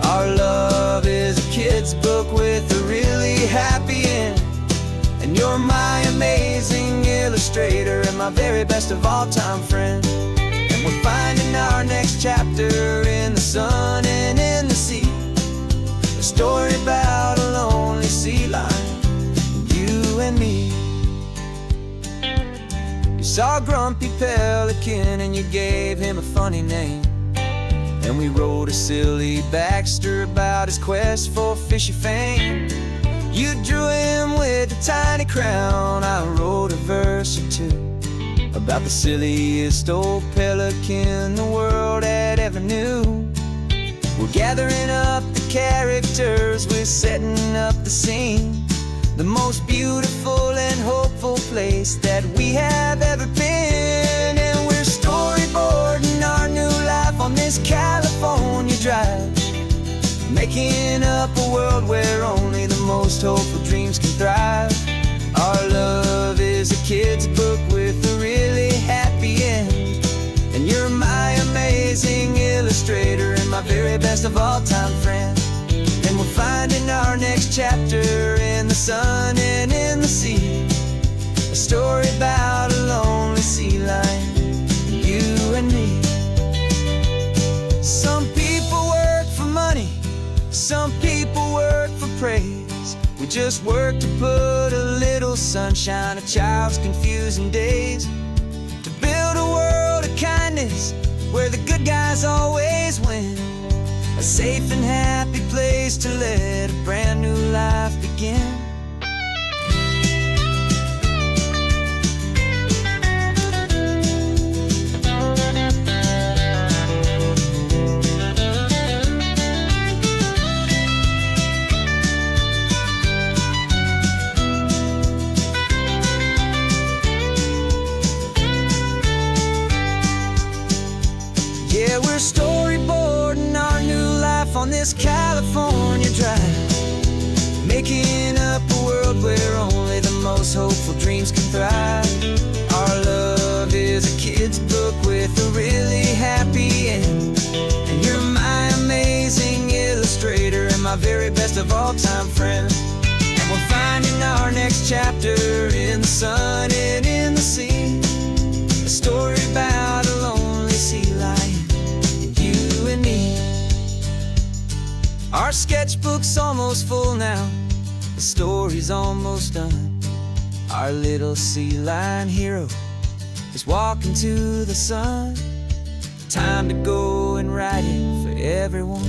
S2: Our love is a kid's book with a really happy end, and you're my amazing illustrator and my very best of all time friend. And we're finding our next chapter in the sun and in the sea, a story about a lonely sea lion, you and me. You saw a grumpy pelican and you gave him a funny name, and we wrote a silly Baxter about his quest for fishy fame. You drew him with a tiny crown, I wrote a verse or two about the silliest old pelican the world had ever knew. We're gathering up the characters, we're setting up the scene, the most beautiful and hopeful place that we have ever been. And we're storyboarding our new life on this California drive, making up a world where only the most hopeful dreams can thrive. Our love is a kid's book with a really happy end, and you're my amazing illustrator and my very best of all time friend. And we're finding our next chapter in the sun and in the sea, a story about a lonely sea lion, you and me. Some people work for money, some people work for praise. We just work to put a little sunshine in a child's confusing days, to build a world of kindness where the good guys always win, a safe and happy place to let a brand new life begin. Yeah, we're storyboarding our new life on this California drive, making up a world where only the most hopeful dreams can thrive. Our love is a kid's book with a really happy end, and you're my amazing illustrator and my very best of all time friend. And we're finding our next chapter in the sun and in the sea, a story about a lonely sea lion, you and me. Our sketchbook's almost full now, the story's almost done. Our little sea lion hero is walking to the sun. Time to go and write it for everyone.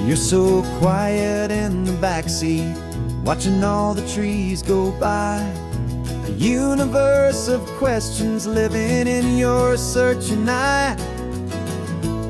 S3: You're so quiet in the backseat, watching all the trees go by. A universe of questions living in your searching eye.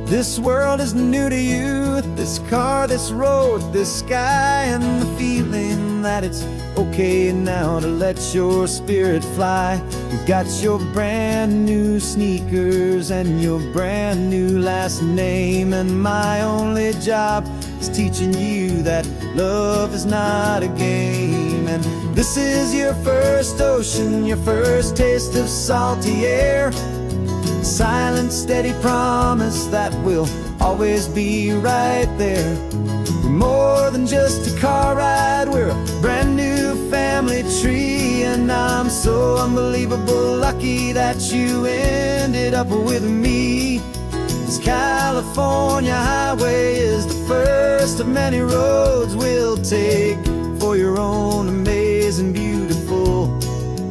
S3: This world is new to you, this car, this road, this sky, and the feeling that it's okay now to let your spirit fly. You've got your brand new sneakers and your brand new last name, and my only job is teaching you that love is not a game. And this is your first ocean, your first taste of salty air, silent, steady promise that we'll always be right there. We're more than just a car ride, we're a brand new family tree, and I'm so unbelievable lucky that you ended up with me. This California highway is the first of many roads we'll take for your own amazing, beautiful,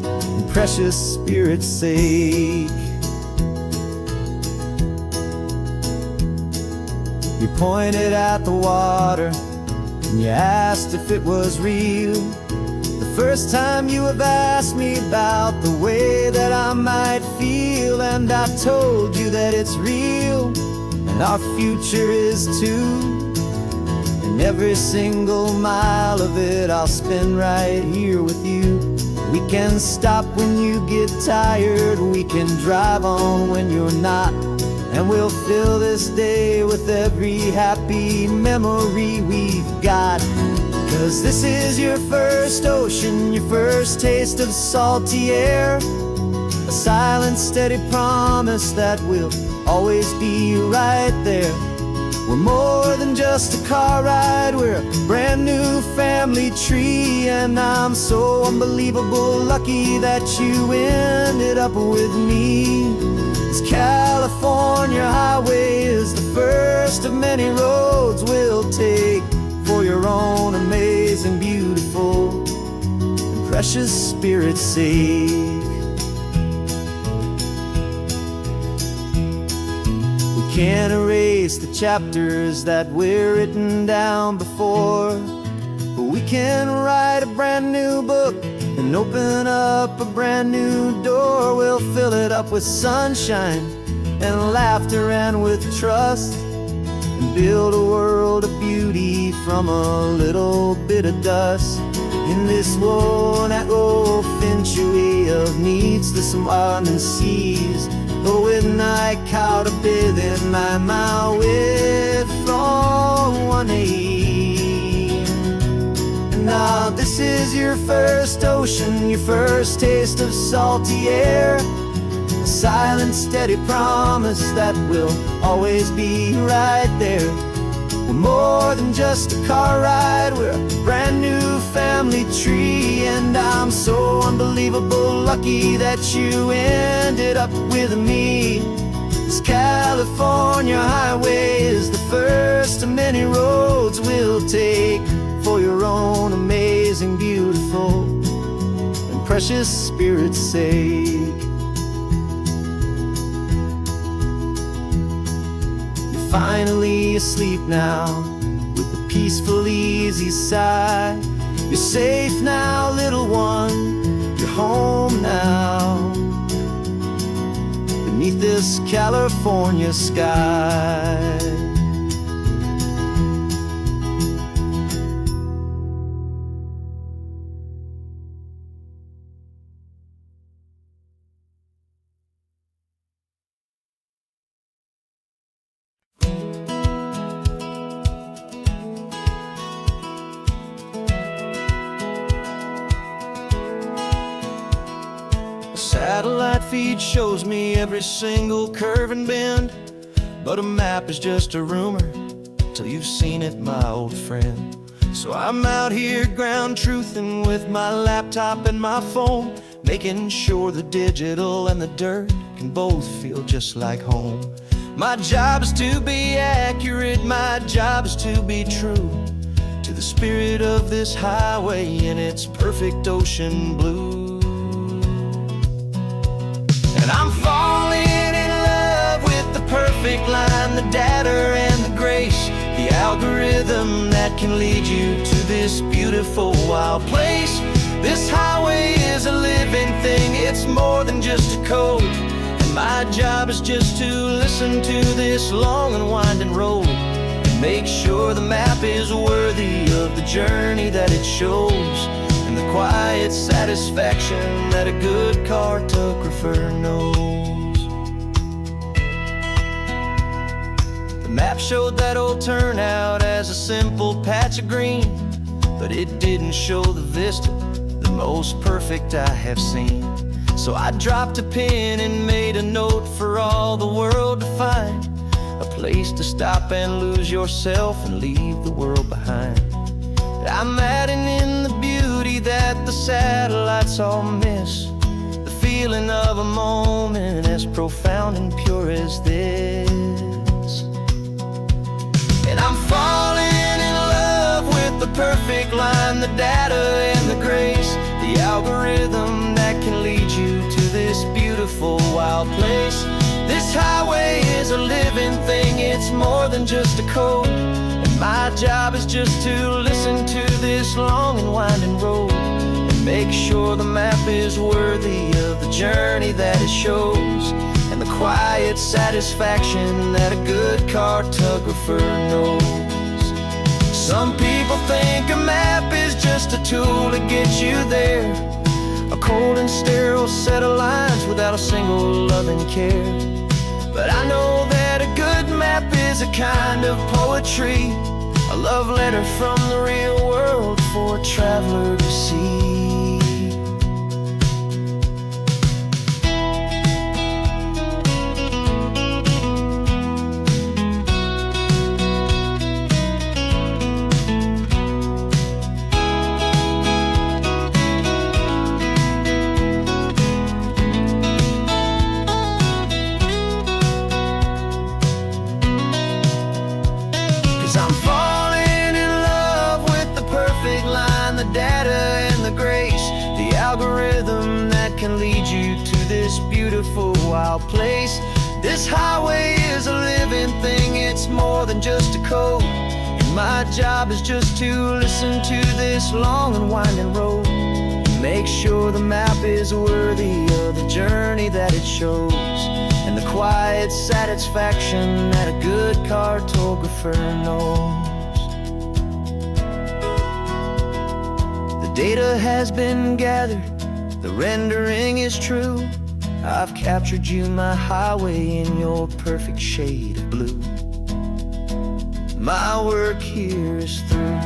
S3: and precious spirit's sake. You pointed at the water and you asked if it was real. The first time you have asked me about the way that I might feel, and I told you that it's real and our future is too. And And every single mile of it I'll spend right here with you. We can stop when you get tired, we can drive on when you're not, and we'll fill this day with every happy memory we've got. 'Cause this is your first ocean, your first taste of salty air, a silent, steady promise that we'll always be right there. We're more than just a car ride, we're a brand new family tree. And I'm so unbelievable lucky that you ended up with me. This California highway is the first of many roads we'll take for your own amazing, beautiful, and precious spirit's sake. Can't erase the chapters that we're written down before, but we can write a brand new book and open up a brand new door. We'll fill it up with sunshine and laughter and with trust, and build a world of beauty from a little bit of dust. In this worn-out old century of needs to some ardent seas, though with night caught a bit in my mouth with from 180. Now this is your first ocean, your first taste of salty air, a silent, steady promise that we'll always be right there. We're more than just a car ride, we're a brand new family tree. And I'm so unbelievable lucky that you ended up with me. This California highway is the first of many roads we'll take for your own amazing, beautiful, and precious spirit's sake. Finally asleep now, with a peaceful, easy sigh. You're safe now, little one, you're home now, beneath this California sky.
S2: Satellite feed shows me every single curve and bend, but a map is just a rumor till you've seen it, my old friend. So I'm out here ground truthing with my laptop and my phone, making sure the digital and the dirt can both feel just like home. My job is to be accurate, my job is to be true to the spirit of this highway in its perfect ocean blue. And I'm falling in love with the perfect line, the data and the grace, the algorithm that can lead you to this beautiful wild place. This highway is a living thing, it's more than just a code. And my job is just to listen to this long and winding road and make sure the map is worthy of the journey that it shows, and the quiet satisfaction that a good cartographer knows. The map showed that old turnout as a simple patch of green, but it didn't show the vista, the most perfect I have seen. So I dropped a pin and made a note for all the world to find, a place to stop and lose yourself and leave the world behind. I'm adding in the beauty that the satellites all miss, the feeling of a moment as profound and pure as this. And I'm falling in love with the perfect line, the data and the grace, the algorithm that can lead you to this beautiful wild place. This highway is a living thing, it's more than just a code. My job is just to listen to this long and winding road and make sure the map is worthy of the journey that it shows, and the quiet satisfaction that a good cartographer knows.
S1: Some people think a map is just a tool to get you there, a cold and sterile set of lines without a single loving care. But I know that a good map is a kind of poetry, a love letter from the real world for a traveler to see. 'Cause I'm falling in love with the perfect line, the data and the grace, the algorithm that can lead you to this beautiful wild place. This highway is a living thing, it's more than just a code. And my job is just to listen to this long and winding road, and make sure the map is worthy of the journey that it shows, and the quiet satisfaction that a good cartographer knows. The data has been gathered, the rendering is true. I've captured you, my highway, in your perfect shade of blue. My work here is through.